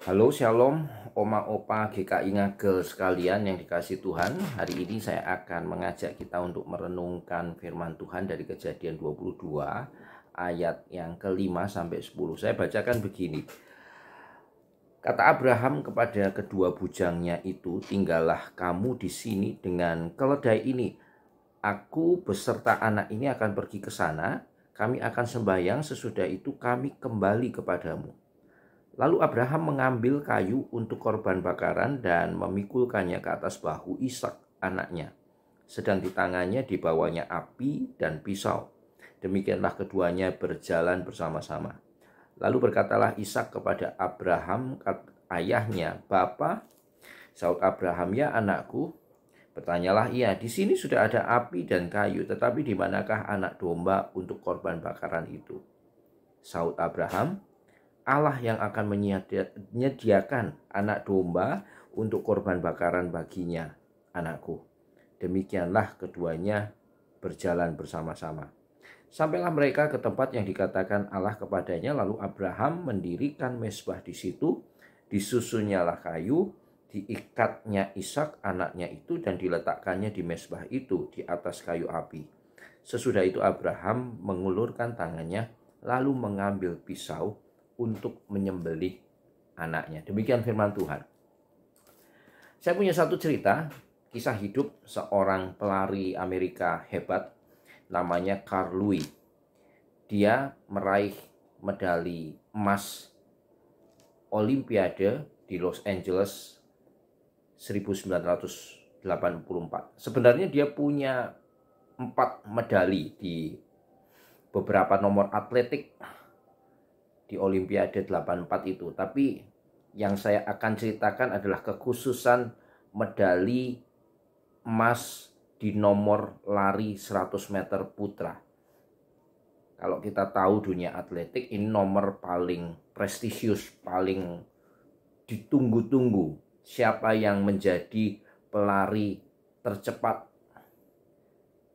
Halo Shalom, Oma Opa GKI Ngagel sekalian yang dikasih Tuhan. Hari ini saya akan mengajak kita untuk merenungkan firman Tuhan dari Kejadian 22 ayat yang ke-5 sampai 10. Saya bacakan begini. Kata Abraham kepada kedua bujangnya itu, "Tinggallah kamu di sini dengan keledai ini. Aku beserta anak ini akan pergi ke sana. Kami akan sembahyang, sesudah itu kami kembali kepadamu." Lalu Abraham mengambil kayu untuk korban bakaran dan memikulkannya ke atas bahu Ishak anaknya. Sedang di tangannya dibawanya api dan pisau. Demikianlah keduanya berjalan bersama-sama. Lalu berkatalah Ishak kepada Abraham ayahnya, "Bapa?" Saud Abraham, "Ya anakku." Bertanyalah ia, "Di sini sudah ada api dan kayu, tetapi di manakah anak domba untuk korban bakaran itu?" Saud Abraham, "Allah yang akan menyediakan anak domba untuk korban bakaran baginya, anakku." Demikianlah keduanya berjalan bersama-sama. Sampailah mereka ke tempat yang dikatakan Allah kepadanya, lalu Abraham mendirikan mezbah di situ, disusunnyalah kayu, diikatnya Ishak anaknya itu dan diletakkannya di mezbah itu di atas kayu api. Sesudah itu Abraham mengulurkan tangannya lalu mengambil pisau untuk menyembelih anaknya. Demikian firman Tuhan. Saya punya satu cerita, kisah hidup seorang pelari Amerika hebat, namanya Carl Lewis. Dia meraih medali emas Olimpiade di Los Angeles 1984. Sebenarnya dia punya 4 medali di beberapa nomor atletik di Olimpiade 84 itu. Tapi yang saya akan ceritakan adalah kekhususan medali emas di nomor lari 100 meter putra. Kalau kita tahu dunia atletik, ini nomor paling prestisius, paling ditunggu-tunggu. Siapa yang menjadi pelari tercepat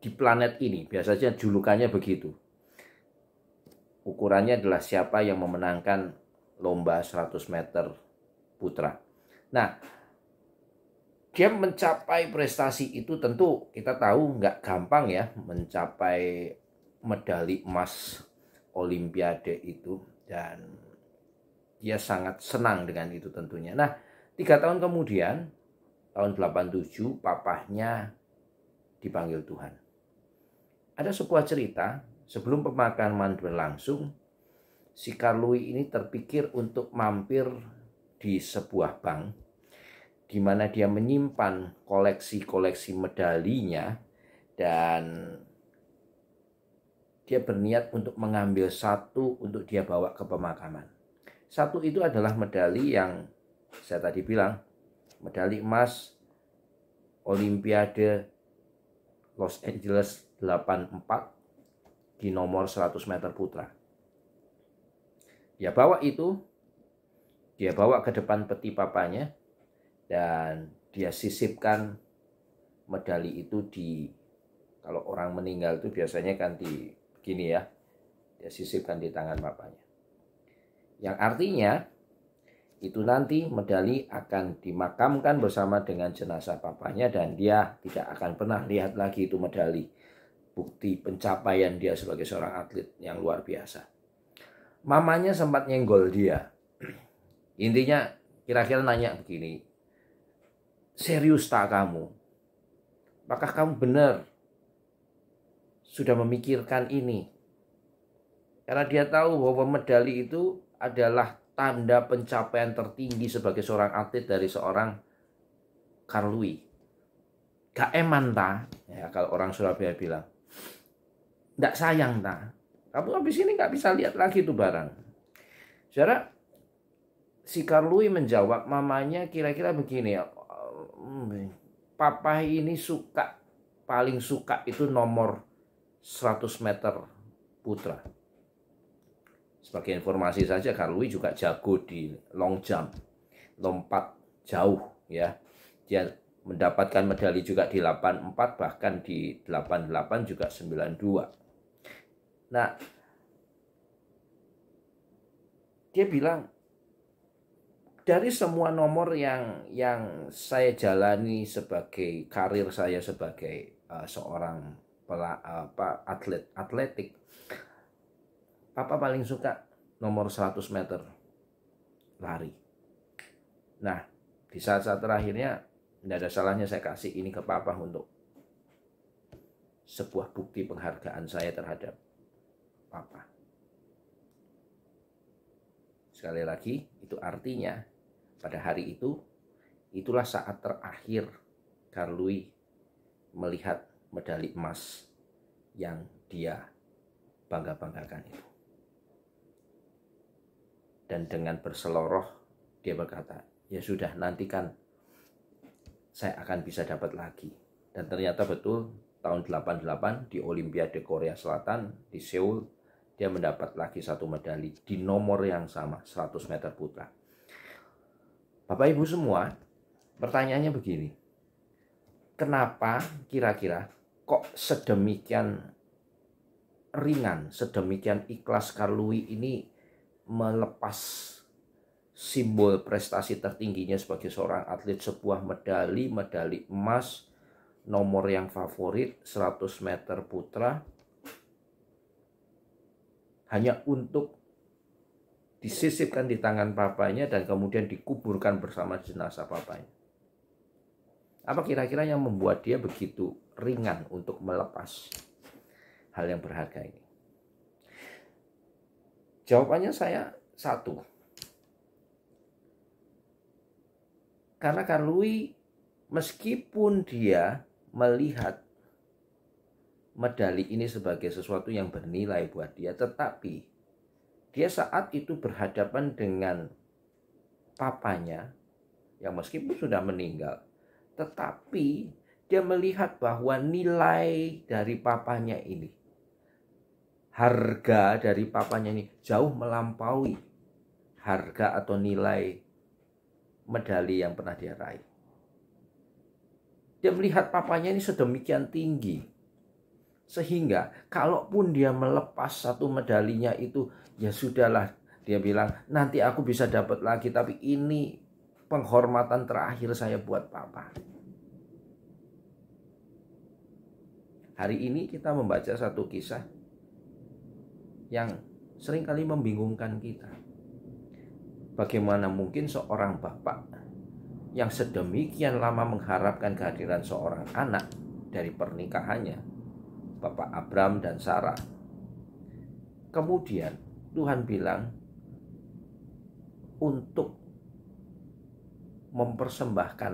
di planet ini? Biasanya julukannya begitu. Ukurannya adalah siapa yang memenangkan lomba 100 meter putra. Nah, dia mencapai prestasi itu tentu kita tahu nggak gampang ya, mencapai medali emas Olimpiade itu, dan dia sangat senang dengan itu tentunya. Nah, 3 tahun kemudian, tahun 87, papahnya dipanggil Tuhan. Ada sebuah cerita, sebelum pemakaman berlangsung, si Karlui ini terpikir untuk mampir di sebuah bank di mana dia menyimpan koleksi-koleksi medalinya, dan dia berniat untuk mengambil satu untuk dia bawa ke pemakaman. Satu itu adalah medali yang saya tadi bilang, medali emas Olimpiade Los Angeles 84 di nomor 100 meter putra. Dia bawa itu, dia bawa ke depan peti papanya, dan dia sisipkan medali itu di, kalau orang meninggal itu biasanya kan di begini ya, dia sisipkan di tangan papanya. Yang artinya itu nanti medali akan dimakamkan bersama dengan jenazah papanya, dan dia tidak akan pernah lihat lagi itu medali. Bukti pencapaian dia sebagai seorang atlet yang luar biasa. Mamanya sempat nyenggol dia. Intinya kira-kira nanya begini, "Serius tak kamu? Apakah kamu benar sudah memikirkan ini?" Karena dia tahu bahwa medali itu adalah tanda pencapaian tertinggi sebagai seorang atlet dari seorang Carl Lewis. "Gak eman ta?" Ya, kalau orang Surabaya bilang, "Nggak sayang ta? Kamu habis ini nggak bisa lihat lagi itu barang." Saudara, si Carl Lewis menjawab mamanya kira-kira begini, "Papa ini paling suka itu nomor 100 meter putra." Sebagai informasi saja, Carl Lewis juga jago di long jump, lompat jauh ya. Dia mendapatkan medali juga di 84, bahkan di 88 juga 92. Nah, dia bilang, Dari semua nomor yang saya jalani sebagai karir saya sebagai seorang atletik, Papa paling suka nomor 100 meter lari. Nah, di saat-saat terakhirnya tidak ada salahnya saya kasih ini ke Papa untuk sebuah bukti penghargaan saya terhadap Papa. Sekali lagi, itu artinya pada hari itu, itulah saat terakhir Carlui melihat medali emas yang dia bangga-banggakan itu. Dan dengan berseloroh, dia berkata, ya sudah, nanti kan saya akan bisa dapat lagi. Dan ternyata betul, tahun 88 di Olimpiade Korea Selatan, di Seoul, dia mendapat lagi satu medali di nomor yang sama, 100 meter putra. Bapak Ibu semua, pertanyaannya begini. Kenapa kira-kira kok sedemikian ringan, sedemikian ikhlas Carlui ini melepas simbol prestasi tertingginya sebagai seorang atlet, sebuah medali emas, nomor yang favorit 100 meter putra, hanya untuk disisipkan di tangan papanya dan kemudian dikuburkan bersama jenazah papanya. Apa kira-kira yang membuat dia begitu ringan untuk melepas hal yang berharga ini? Jawabannya saya satu. Karena Carlui meskipun dia melihat medali ini sebagai sesuatu yang bernilai buat dia, tetapi dia saat itu berhadapan dengan papanya yang meskipun sudah meninggal, tetapi dia melihat bahwa nilai dari papanya ini, harga dari papanya ini jauh melampaui harga atau nilai medali yang pernah dia raih. Dia melihat papanya ini sedemikian tinggi, sehingga kalaupun dia melepas satu medalinya itu, ya sudahlah, dia bilang nanti aku bisa dapat lagi, tapi ini penghormatan terakhir saya buat papa. Hari ini kita membaca satu kisah yang seringkali membingungkan kita. Bagaimana mungkin seorang bapak yang sedemikian lama mengharapkan kehadiran seorang anak dari pernikahannya, Bapak Abram dan Sarah, kemudian Tuhan bilang untuk mempersembahkan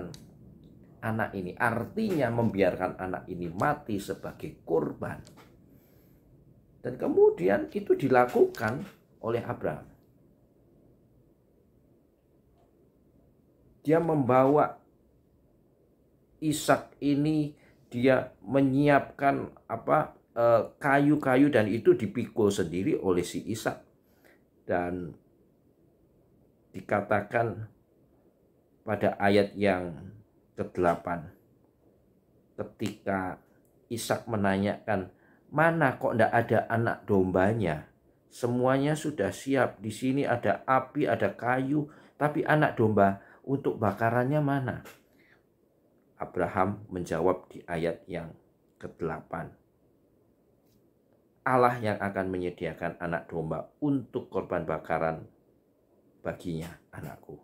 anak ini, artinya membiarkan anak ini mati sebagai korban. Dan kemudian itu dilakukan oleh Abraham. Dia membawa Ishak ini, dia menyiapkan kayu-kayu dan itu dipikul sendiri oleh si Ishak. Dan dikatakan pada ayat yang ke-8, ketika Ishak menanyakan, mana kok enggak ada anak dombanya? Semuanya sudah siap. Di sini ada api, ada kayu, tapi anak domba untuk bakarannya mana? Abraham menjawab di ayat yang ke-8, Allah yang akan menyediakan anak domba untuk korban bakaran baginya, anakku.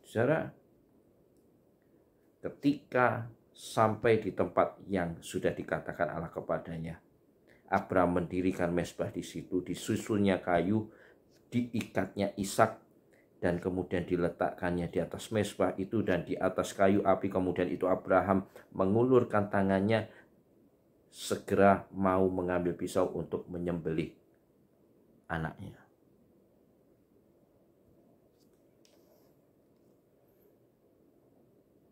Saudara, ketika sampai di tempat yang sudah dikatakan Allah kepadanya, Abraham mendirikan mezbah di situ, disusunnya kayu, diikatnya Ishak, dan kemudian diletakkannya di atas mezbah itu dan di atas kayu api. Kemudian itu Abraham mengulurkan tangannya, segera mau mengambil pisau untuk menyembelih anaknya.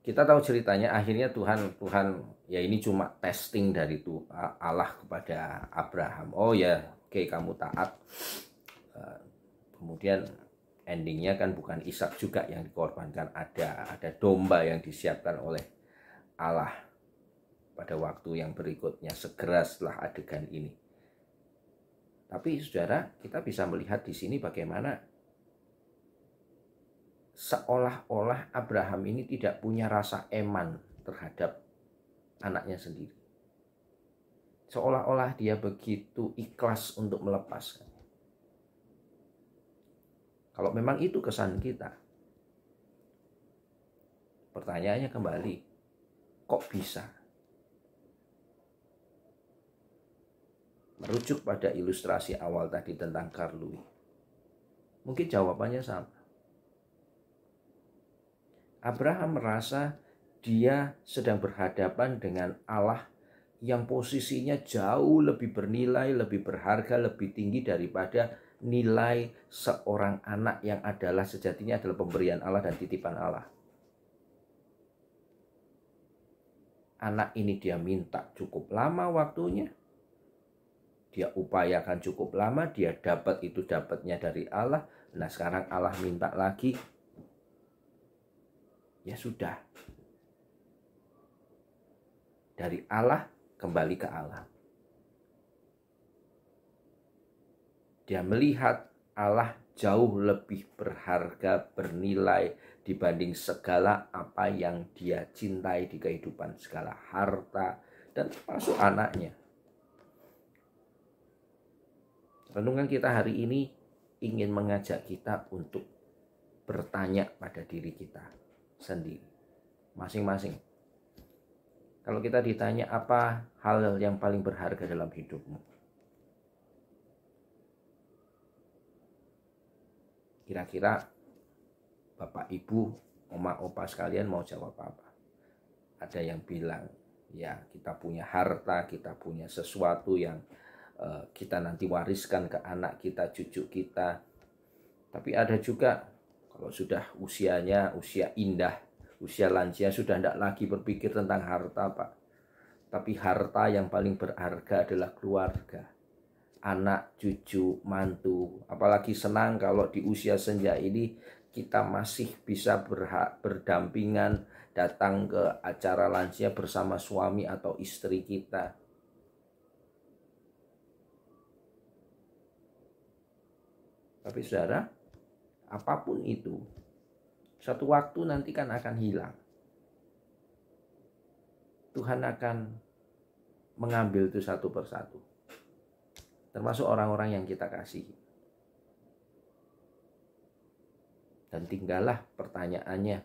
Kita tahu ceritanya, akhirnya Tuhan ya ini cuma testing dari Allah kepada Abraham. Oh ya, oke, kamu taat. Kemudian endingnya kan bukan Ishak juga yang dikorbankan, ada domba yang disiapkan oleh Allah pada waktu yang berikutnya, segera setelah adegan ini. Tapi saudara, kita bisa melihat di sini bagaimana seolah-olah Abraham ini tidak punya rasa eman terhadap anaknya sendiri. Seolah-olah dia begitu ikhlas untuk melepaskan. Kalau memang itu kesan kita, pertanyaannya kembali, kok bisa? Merujuk pada ilustrasi awal tadi tentang Carl Louis, mungkin jawabannya sama. Abraham merasa dia sedang berhadapan dengan Allah yang posisinya jauh lebih bernilai, lebih berharga, lebih tinggi daripada nilai seorang anak yang adalah sejatinya adalah pemberian Allah dan titipan Allah. Anak ini dia minta cukup lama waktunya, dia upayakan cukup lama, dia dapat itu dapatnya dari Allah. Nah sekarang Allah minta lagi, ya sudah, dari Allah kembali ke Allah. Dia melihat Allah jauh lebih berharga, bernilai dibanding segala apa yang dia cintai di kehidupan, segala harta dan termasuk anaknya. Renungan kita hari ini ingin mengajak kita untuk bertanya pada diri kita sendiri, masing-masing. Kalau kita ditanya apa hal yang paling berharga dalam hidupmu, kira-kira Bapak, Ibu, Oma, Opa sekalian mau jawab apa? Ada yang bilang, ya kita punya harta, kita punya sesuatu yang kita nanti wariskan ke anak kita, cucu kita. Tapi ada juga kalau sudah usianya usia indah, usia lansia, sudah tidak lagi berpikir tentang harta, Pak. Tapi harta yang paling berharga adalah keluarga, anak, cucu, mantu. Apalagi senang kalau di usia senja ini kita masih bisa berdampingan, datang ke acara lansia bersama suami atau istri kita. Tapi saudara, apapun itu, suatu waktu nanti kan akan hilang. Tuhan akan mengambil itu satu persatu. Termasuk orang-orang yang kita kasihi. Dan tinggallah pertanyaannya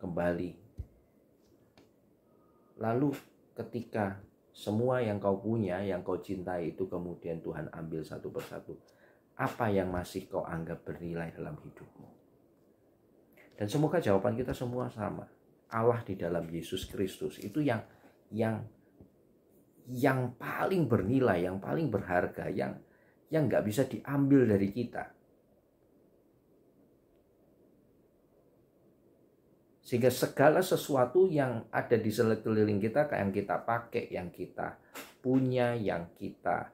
kembali. Lalu ketika semua yang kau punya, yang kau cintai itu kemudian Tuhan ambil satu persatu, apa yang masih kau anggap bernilai dalam hidupmu? Dan semoga jawaban kita semua sama. Allah di dalam Yesus Kristus itu yang paling bernilai, yang paling berharga, yang nggak bisa diambil dari kita. Sehingga segala sesuatu yang ada di sekeliling kita, yang kita pakai, yang kita punya, yang kita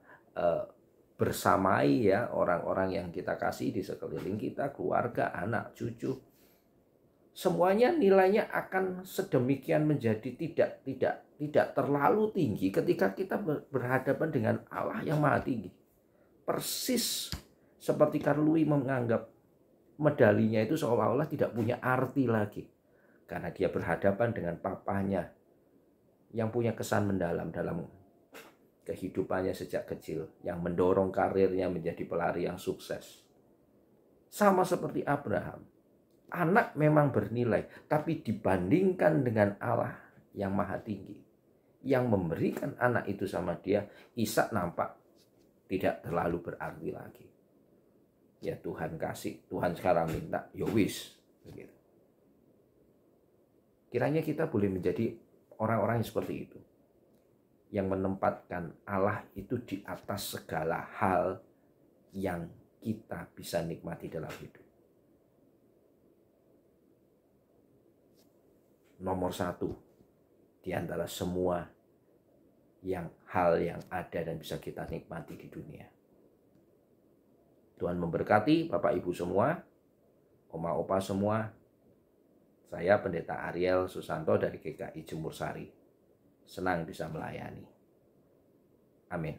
bersamai, ya, orang-orang yang kita kasih di sekeliling kita, keluarga, anak, cucu, semuanya nilainya akan sedemikian menjadi tidak terlalu tinggi ketika kita berhadapan dengan Allah yang maha tinggi. Persis seperti Carl Louis menganggap medalinya itu seolah-olah tidak punya arti lagi, karena dia berhadapan dengan papahnya yang punya kesan mendalam dalam kehidupannya sejak kecil, yang mendorong karirnya menjadi pelari yang sukses. Sama seperti Abraham, anak memang bernilai, tapi dibandingkan dengan Allah yang maha tinggi, yang memberikan anak itu sama dia, Ishak nampak tidak terlalu berarti lagi. Ya Tuhan kasih, Tuhan sekarang minta, ya wis, begitu. Kiranya kita boleh menjadi orang-orang yang seperti itu, yang menempatkan Allah itu di atas segala hal yang kita bisa nikmati dalam hidup. Nomor satu di antara semua hal yang ada dan bisa kita nikmati di dunia. Tuhan memberkati Bapak Ibu semua, Oma Opa semua. Saya Pendeta Ariel Susanto dari GKI Jemur Sari. Senang bisa melayani. Amin.